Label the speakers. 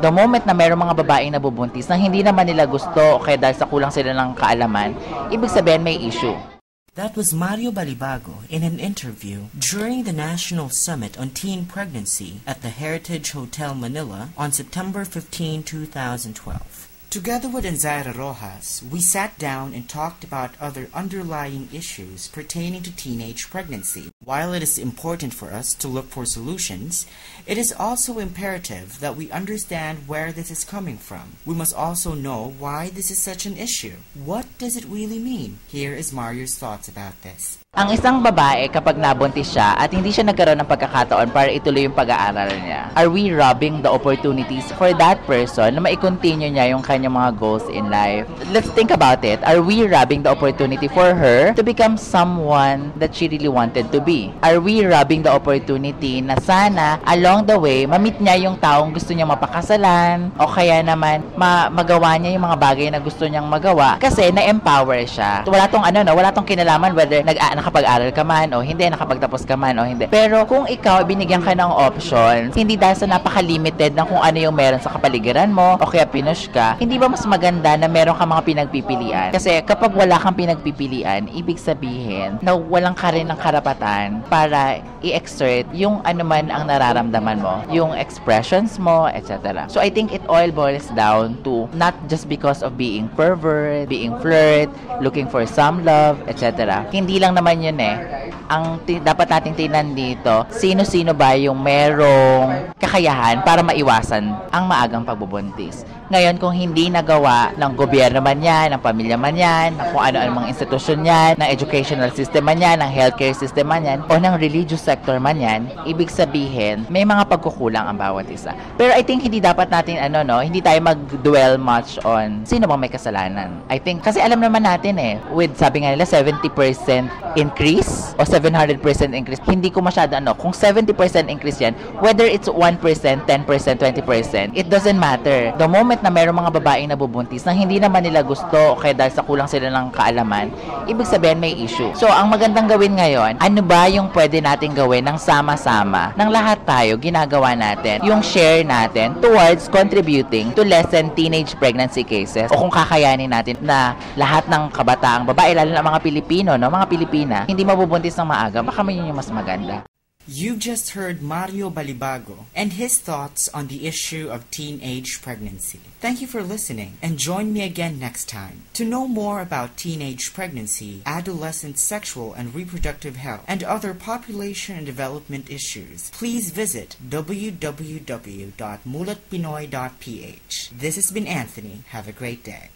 Speaker 1: The moment na mayroong mga babaeng nabubuntis na hindi naman nila gusto o kaya dahil sa kulang sila ng kaalaman, ibig sabihin may issue.
Speaker 2: That was Mario Balibago in an interview during the National Summit on Teen Pregnancy at the Heritage Hotel Manila on September 15, 2012. Together with Enzaira Rojas, we sat down and talked about other underlying issues pertaining to teenage pregnancy. While it is important for us to look for solutions, it is also imperative that we understand where this is coming from. We must also know why this is such an issue. What does it really mean? Here is Mario's thoughts about this.
Speaker 1: Ang isang babae kapag nabuntis siya at hindi siya nagkaroon ng pagkakataon para ituloy yung pag-aaral niya, are we robbing the opportunities for that person na mai-continue niya yung kanyang mga goals in life? Let's think about it. Are we robbing the opportunity for her to become someone that she really wanted to be? Are we robbing the opportunity na sana along the way, ma-meet niya yung taong gusto niyang mapakasalan o kaya naman magawa niya yung mga bagay na gusto niyang magawa kasi na-empower siya. Wala tong kinalaman whether nakapag-aral ka man o hindi, nakapagtapos ka man o hindi. Pero kung ikaw binigyan ka ng options, hindi dahil sa napaka-limited ng kung ano yung meron sa kapaligiran mo o kaya pinush ka, hindi ba mas maganda na meron ka mga pinagpipilian? Kasi kapag wala kang pinagpipilian, ibig sabihin na walang ka rin ng karapatan para i-exert yung ano man ang nararamdaman mo, yung expressions mo, etc. So I think it all boils down to not just because of being pervert, being flirt, looking for some love, etc. Hindi lang naman yun ang dapat nating tingnan dito, sino-sino ba yung merong kakayahan para maiwasan ang maagang pagbubuntis. Ngayon, kung hindi nagawa ng gobyerno man yan, ng pamilya man yan, ng kung ano-ano mga institusyon yan, ng educational system man yan, ng healthcare system man yan, o ng religious sector man yan, ibig sabihin, may mga pagkukulang ang bawat isa. Pero I think hindi dapat natin, hindi tayo mag-dwell much on sino bang may kasalanan. I think, kasi alam naman natin with sabi nga nila, 70% increase o 700% increase, hindi ko masyado kung 70% increase yan, whether it's 1%, 10%, 20%, it doesn't matter. The moment na mayroong mga babaeng nabubuntis na hindi naman nila gusto o kaya dahil sa kulang sila ng kaalaman, ibig sabihin may issue. So, ang magandang gawin ngayon, ano ba yung pwede natin gawin ng sama-sama, ng lahat tayo, ginagawa natin, yung share natin towards contributing to lessen teenage pregnancy cases o kung kakayanin natin na lahat ng kabataang babae, lalo na mga Pilipino, mga Pilipina, hindi mabubuntis ng maaga, baka may yun yung mas maganda.
Speaker 2: You just heard Mario Balibago and his thoughts on the issue of teenage pregnancy. Thank you for listening and join me again next time. To know more about teenage pregnancy, adolescent sexual and reproductive health, and other population and development issues, please visit www.mulatpinoy.ph. This has been Anthony. Have a great day.